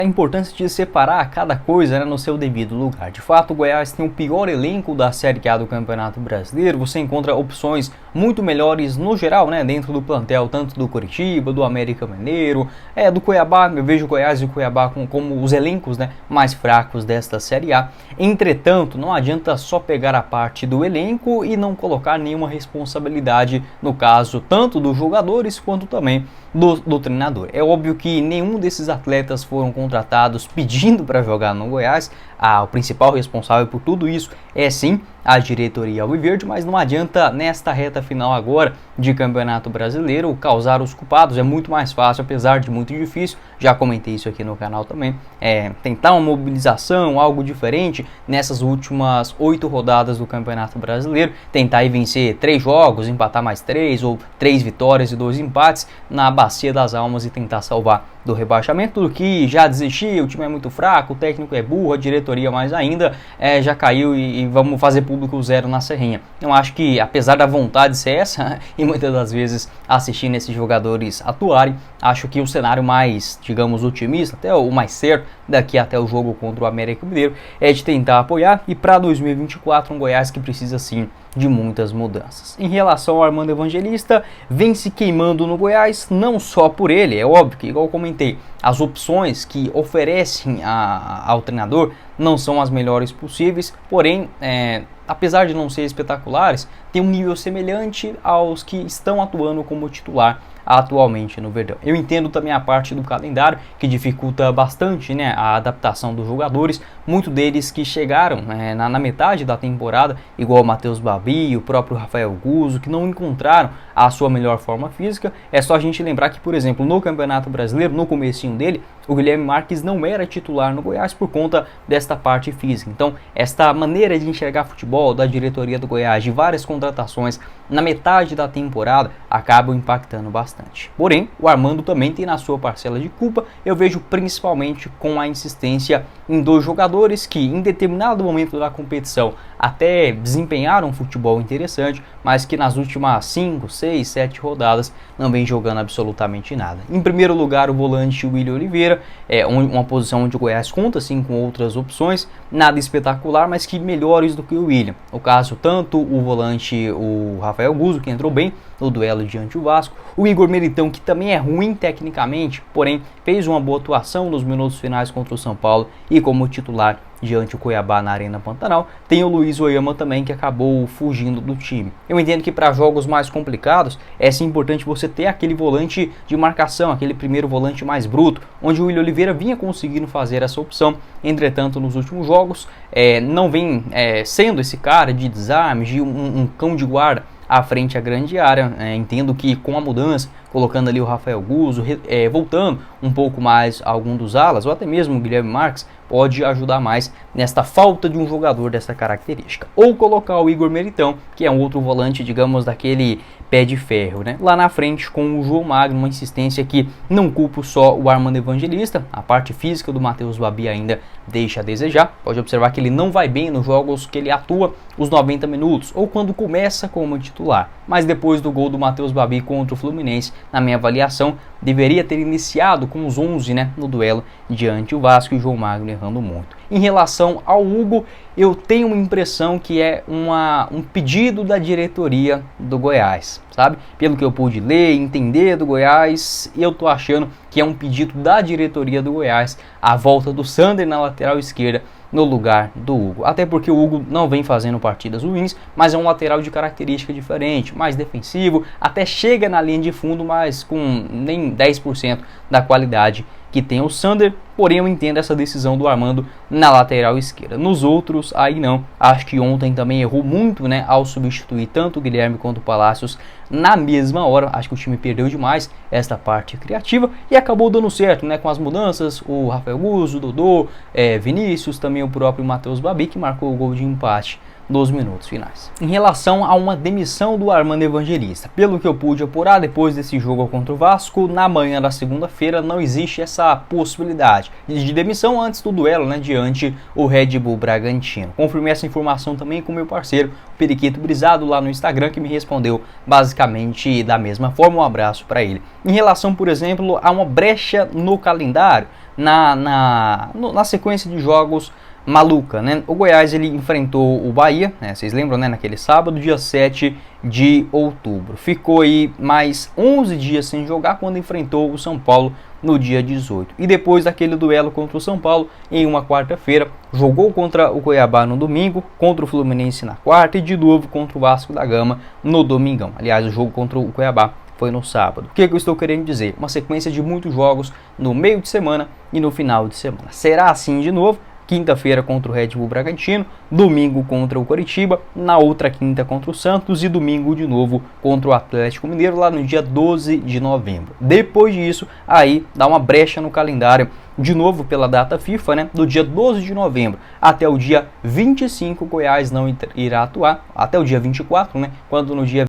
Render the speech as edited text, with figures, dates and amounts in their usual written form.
A importância de separar cada coisa, né, no seu devido lugar. De fato, o Goiás tem o pior elenco da Série A do Campeonato Brasileiro. Você encontra opções muito melhores no geral, né, dentro do plantel, tanto do Coritiba, do América Mineiro, do Cuiabá. Eu vejo o Goiás e o Cuiabá como os elencos, né, mais fracos desta Série A. Entretanto, não adianta só pegar a parte do elenco e não colocar nenhuma responsabilidade, no caso, tanto dos jogadores quanto também do treinador. É óbvio que nenhum desses atletas foram contratados pedindo para jogar no Goiás. O principal responsável por tudo isso é sim a diretoria alviverde, mas não adianta nesta reta final agora de Campeonato Brasileiro causar os culpados. É muito mais fácil, apesar de muito difícil, já comentei isso aqui no canal também, tentar uma mobilização, algo diferente nessas últimas 8 rodadas do Campeonato Brasileiro, tentar vencer 3 jogos, empatar mais 3 ou 3 vitórias e 2 empates na bacia das almas e tentar salvar do rebaixamento, do que já desistir, o time é muito fraco, o técnico é burro, a diretoria mais ainda, já caiu e vamos fazer público zero na serrinha. Eu acho que, apesar da vontade ser essa, e muitas das vezes assistindo esses jogadores atuarem, acho que o cenário mais, digamos, otimista, até o mais certo, daqui até o jogo contra o América Mineiro, é de tentar apoiar, e para 2024 um Goiás que precisa sim de muitas mudanças. Em relação ao Armando Evangelista, vem se queimando no Goiás, não só por ele, é óbvio que, igual eu comentei, as opções que oferecem ao treinador não são as melhores possíveis, porém, apesar de não ser espetaculares, tem um nível semelhante aos que estão atuando como titular atualmente no Verdão. Eu entendo também a parte do calendário, que dificulta bastante, né, a adaptação dos jogadores, muitos deles que chegaram na metade da temporada, igual o Matheus Babi, o próprio Rafael Guzzo, que não encontraram a sua melhor forma física. É só a gente lembrar que, por exemplo, no Campeonato Brasileiro, no comecinho dele, o Guilherme Marques não era titular no Goiás por conta desta parte física. Então, esta maneira de enxergar futebol da diretoria do Goiás, de várias contratações na metade da temporada, acabam impactando bastante. Porém, o Armando também tem na sua parcela de culpa. Eu vejo principalmente com a insistência em 2 jogadores que, em determinado momento da competição, até desempenharam um futebol interessante, mas que nas últimas 5, 6, 7 rodadas não vem jogando absolutamente nada. Em primeiro lugar, o volante William Oliveira, uma posição onde o Goiás conta sim com outras opções, nada espetacular, mas que melhores do que o William. No caso, tanto o volante, o Rafael Guzzo, que entrou bem no duelo diante do Vasco, o Igor Militão, que também é ruim tecnicamente, porém fez uma boa atuação nos minutos finais contra o São Paulo e como titular diante do Cuiabá na Arena Pantanal. Tem o Luiz Oyama também, que acabou fugindo do time. Eu entendo que para jogos mais complicados é sim importante você ter aquele volante de marcação, aquele primeiro volante mais bruto, onde o William Oliveira vinha conseguindo fazer essa opção. Entretanto, nos últimos jogos não vem sendo esse cara de desarme, de um cão de guarda à frente à grande área. Entendo que com a mudança, colocando ali o Rafael Guzzo, voltando um pouco mais a algum dos alas, ou até mesmo o Guilherme Marques, pode ajudar mais nesta falta de um jogador dessa característica. Ou colocar o Igor Militão, que é um outro volante, digamos, daquele pé de ferro, né? Lá na frente com o João Magno, uma insistência que não culpo só o Armando Evangelista, a parte física do Matheus Babi ainda deixa a desejar. Pode observar que ele não vai bem nos jogos que ele atua os 90 minutos, ou quando começa como titular. Mas depois do gol do Matheus Babi contra o Fluminense, na minha avaliação, deveria ter iniciado com os 11, né, no duelo diante do Vasco, e o João Magno errando muito. Em relação ao Hugo, eu tenho uma impressão que é um pedido da diretoria do Goiás, sabe? Pelo que eu pude ler, entender do Goiás, eu tô achando que é um pedido da diretoria do Goiás a volta do Sander na lateral esquerda no lugar do Hugo. Até porque o Hugo não vem fazendo partidas ruins, mas é um lateral de característica diferente, mais defensivo, até chega na linha de fundo, mas com nem 10% da qualidade que tem o Sander. Porém, eu entendo essa decisão do Armando na lateral esquerda. Nos outros, aí não. Acho que ontem também errou muito, né, ao substituir tanto o Guilherme quanto o Palácios na mesma hora. Acho que o time perdeu demais esta parte criativa e acabou dando certo, né, com as mudanças. O Rafael Guzzo, o Dodô, Vinícius, também o próprio Matheus Babi, que marcou o gol de empate dos minutos finais. Em relação a uma demissão do Armando Evangelista, pelo que eu pude apurar depois desse jogo contra o Vasco, na manhã da segunda-feira não existe essa possibilidade de demissão antes do duelo, né, diante o Red Bull Bragantino. Confirmei essa informação também com meu parceiro, o Periquito Brisado, lá no Instagram, que me respondeu basicamente da mesma forma. Um abraço para ele. Em relação, por exemplo, a uma brecha no calendário, na sequência de jogos maluca, né? O Goiás ele enfrentou o Bahia, né? Vocês lembram, né? Naquele sábado, dia 7 de outubro. Ficou aí mais 11 dias sem jogar quando enfrentou o São Paulo no dia 18. E depois daquele duelo contra o São Paulo, em uma quarta-feira, jogou contra o Cuiabá no domingo, contra o Fluminense na quarta e de novo contra o Vasco da Gama no domingão. Aliás, o jogo contra o Cuiabá foi no sábado. O que eu estou querendo dizer? Uma sequência de muitos jogos no meio de semana e no final de semana. Será assim de novo? Quinta-feira contra o Red Bull Bragantino, domingo contra o Coritiba, na outra quinta contra o Santos e domingo de novo contra o Atlético Mineiro, lá no dia 12 de novembro. Depois disso, aí dá uma brecha no calendário, de novo pela data FIFA, né? Do dia 12 de novembro até o dia 25, Goiás não irá atuar, até o dia 24, né? Quando no dia